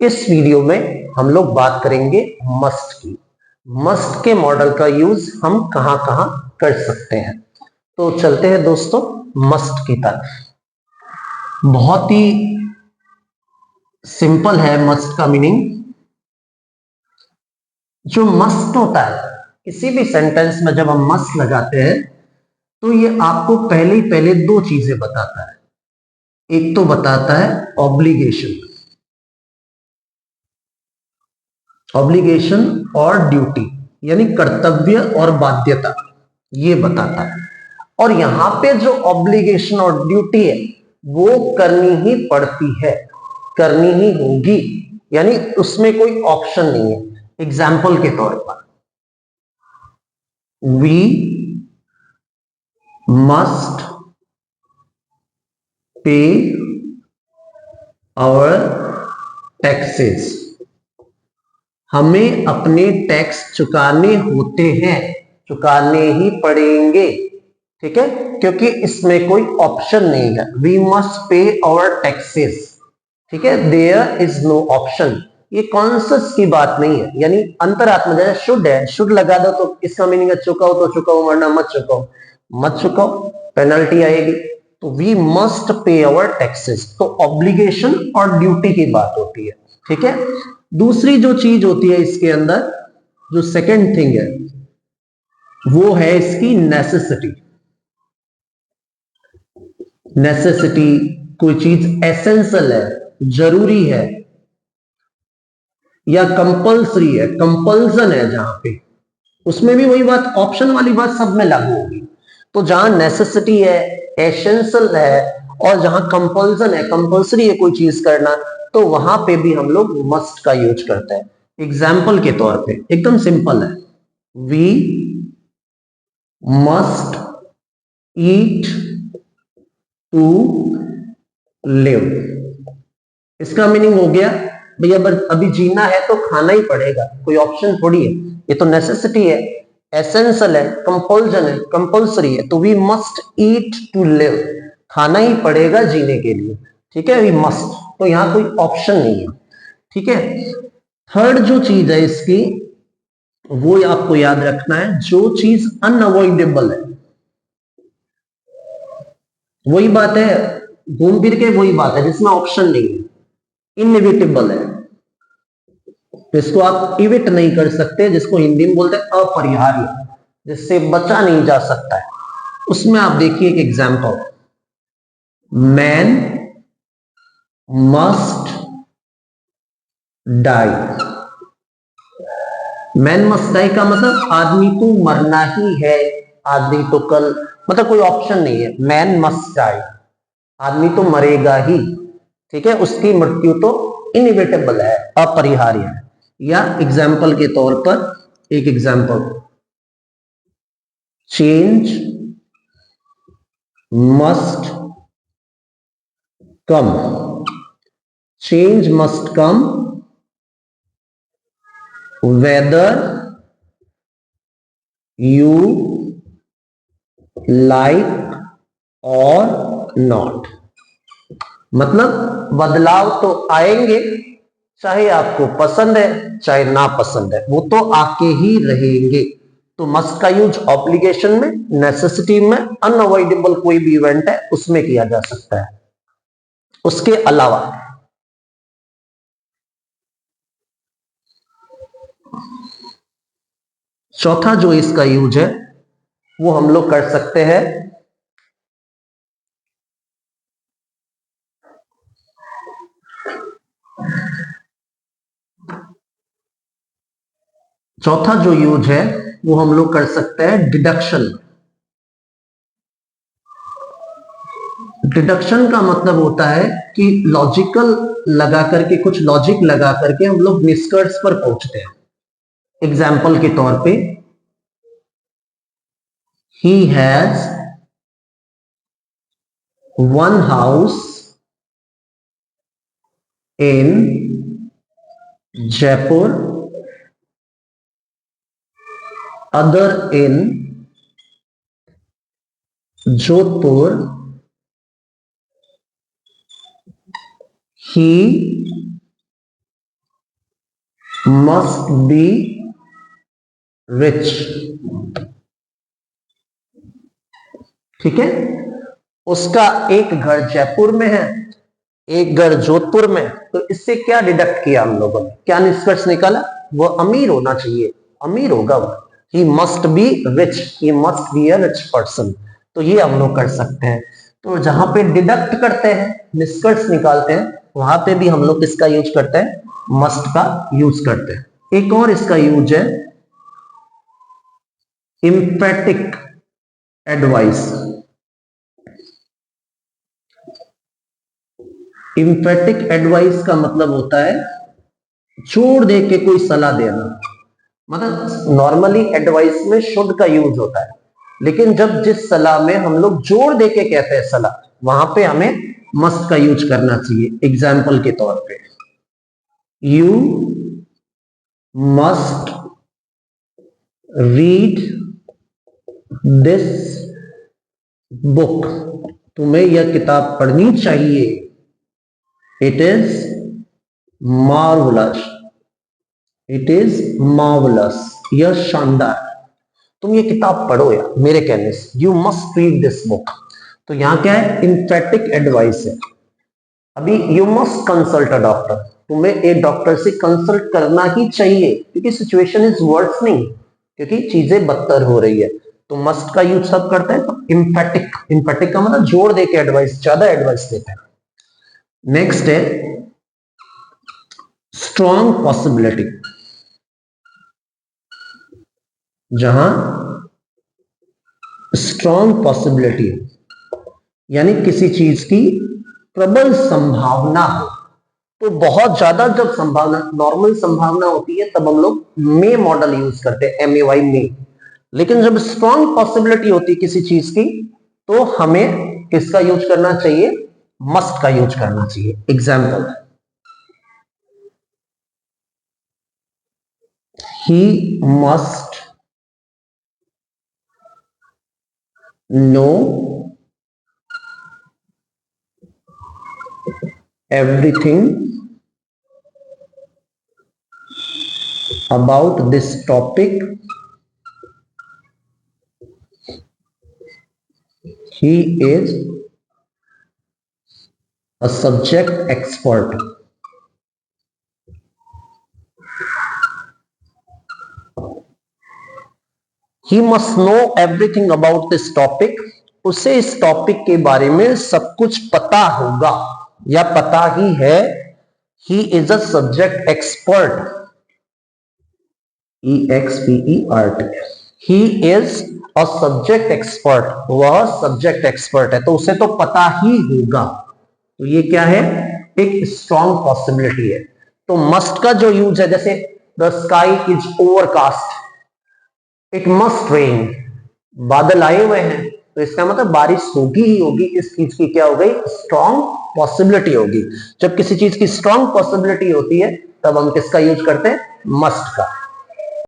इस वीडियो में हम लोग बात करेंगे मस्ट की। मस्ट के मॉडल का यूज हम कहां कहां कर सकते हैं। तो चलते हैं दोस्तों मस्ट की तरफ। बहुत ही सिंपल है मस्ट का मीनिंग। जो मस्ट होता है किसी भी सेंटेंस में जब हम मस्ट लगाते हैं तो ये आपको पहले दो चीजें बताता है। एक तो बताता है ऑब्लिगेशन, ऑब्लिगेशन और ड्यूटी यानी कर्तव्य और बाध्यता, ये बताता है। और यहां पे जो ऑब्लिगेशन और ड्यूटी है वो करनी ही पड़ती है, करनी ही होगी, यानी उसमें कोई ऑप्शन नहीं है। एग्जाम्पल के तौर पर we must pay our taxes, हमें अपने टैक्स चुकाने होते हैं, चुकाने ही पड़ेंगे। ठीक है, क्योंकि इसमें कोई ऑप्शन नहीं है। We must pay our taxes, ठीक है, देयर इज नो ऑप्शन। ये कॉन्शियस की बात नहीं है, यानी अंतरात्मा जैसे शुड है, शुड लगा दो तो इसका मीनिंग है चुकाओ तो चुकाओ, वरना मत चुकाओ, मत चुकाओ, पेनल्टी आएगी। तो we must pay our taxes, तो ऑब्लिगेशन और ड्यूटी की बात होती है। ठीक है, दूसरी जो चीज होती है इसके अंदर, जो सेकंड थिंग है वो है इसकी नेसेसिटी। नेसेसिटी कोई चीज एसेंशियल है, जरूरी है, या कंपल्सरी है, कंपल्सन है जहां पे, उसमें भी वही बात, ऑप्शन वाली बात सब में लागू होगी। तो जहां नेसेसिटी है, एसेंशियल है, और जहां कंपल्सन है, कंपल्सरी है कोई चीज करना, तो वहां पे भी हम लोग मस्ट का यूज करते हैं। एग्जाम्पल के तौर पे एकदम सिंपल है, we must eat to live. इसका मीनिंग हो गया भैया अभी जीना है तो खाना ही पड़ेगा, कोई ऑप्शन थोड़ी है, ये तो नेसेसिटी है, एसेंशियल है, कंपल्सन है, कंपल्सरी है। तो we must eat to live, खाना ही पड़ेगा जीने के लिए। ठीक है, वी मस्ट, तो यहां कोई ऑप्शन नहीं है। ठीक है, थर्ड जो चीज है इसकी वो आपको याद रखना है, जो चीज अनअवॉइडेबल है, वही बात है, घूम फिर के वही बात है जिसमें ऑप्शन नहीं है, इनएविटेबल है, जिसको आप इविट नहीं कर सकते, जिसको हिंदी में बोलते हैं अपरिहार्य, जिससे बचा नहीं जा सकता है। उसमें आप देखिए एक example, man must die. Man must die का मतलब आदमी को मरना ही है, आदमी तो कल, मतलब कोई ऑप्शन नहीं है, मैन मस्ट डाई, आदमी तो मरेगा ही। ठीक है, उसकी मृत्यु तो इनएविटेबल है, अपरिहार्य है। या एग्जाम्पल के तौर पर एक example, change must come, change must come whether you like और नॉट। मतलब बदलाव तो आएंगे, चाहे आपको पसंद है चाहे ना पसंद है, वो तो आके ही रहेंगे। तो मस्ट का यूज ऑब्लिगेशन में, नेसेसिटी में, अनअवॉइडेबल कोई भी इवेंट है उसमें किया जा सकता है। उसके अलावा चौथा जो इसका यूज है वो हम लोग कर सकते हैं चौथा जो यूज है वो हम लोग कर सकते हैं डिडक्शन। डिडक्शन का मतलब होता है कि लॉजिकल लगा करके, कुछ लॉजिक लगा करके हम लोग निष्कर्ष पर पहुंचते हैं। एग्जाम्पल के तौर पे, he has one house in Jaipur, other in Jodhpur, he must be rich. ठीक है, उसका एक घर जयपुर में है, एक घर जोधपुर में, तो इससे क्या डिडक्ट किया हम लोगों ने, क्या निष्कर्ष निकाला, वो अमीर होना चाहिए, अमीर होगा वो। He must be rich, he must be a rich person. तो ये हम लोग कर सकते हैं। तो जहां पे डिडक्ट करते हैं, निष्कर्ष निकालते हैं, वहां पे भी हम लोग किसका यूज करते हैं, मस्ट का यूज करते हैं। एक और इसका यूज है इम्पैटिक एडवाइस। इम्पैटिक एडवाइस का मतलब होता है जोर दे के कोई सलाह देना। मतलब नॉर्मली एडवाइस में शुड का यूज होता है, लेकिन जब जिस सलाह में हम लोग जोर दे के कहते हैं सलाह, वहां पे हमें मस्ट का यूज करना चाहिए। एग्जाम्पल के तौर पे, you must read this book, तुम्हें यह किताब पढ़नी चाहिए। It is marvellous, it is marvellous, यह शानदार, तुम ये किताब पढ़ो यार मेरे कहने से, you must read this book. तो यहां क्या है, इम्फेटिक एडवाइस है। अभी you must consult a doctor, तुम्हें एक डॉक्टर से कंसल्ट करना ही चाहिए, क्योंकि सिचुएशन इज वर्सनिंग, क्योंकि चीजें बदतर हो रही है। तो मस्ट का यूज सब करते हैं। तो इम्फेटिक, इम्फेटिक का मतलब जोर देके एडवाइस, ज्यादा एडवाइस देते हैं। नेक्स्ट है स्ट्रॉन्ग पॉसिबिलिटी। जहां स्ट्रॉन्ग पॉसिबिलिटी यानी किसी चीज की प्रबल संभावना हो, तो बहुत ज्यादा जब संभावना, नॉर्मल संभावना होती है तब हम लोग मे मॉडल यूज करते हैं, MAY मे। लेकिन जब स्ट्रॉन्ग पॉसिबिलिटी होती है किसी चीज की, तो हमें किसका यूज करना चाहिए, मस्ट का यूज करना चाहिए। Example, he must know everything about this topic, he is a subject expert। he must know everything about this topic, उसे इस टॉपिक के बारे में सब कुछ पता होगा या पता ही है। he is a subject expert, EXPERT, he is a subject expert, वह सब्जेक्ट एक्सपर्ट है, तो उसे तो पता ही होगा। तो ये क्या है, एक स्ट्रॉन्ग पॉसिबिलिटी है। तो मस्ट का जो यूज है, जैसे the sky is overcast, it must rain, बादल आए हुए हैं, तो इसका मतलब बारिश होगी ही होगी। इस चीज की क्या हो गई, स्ट्रॉन्ग पॉसिबिलिटी होगी। जब किसी चीज की स्ट्रॉन्ग पॉसिबिलिटी होती है तब हम किसका यूज करते हैं, मस्ट का।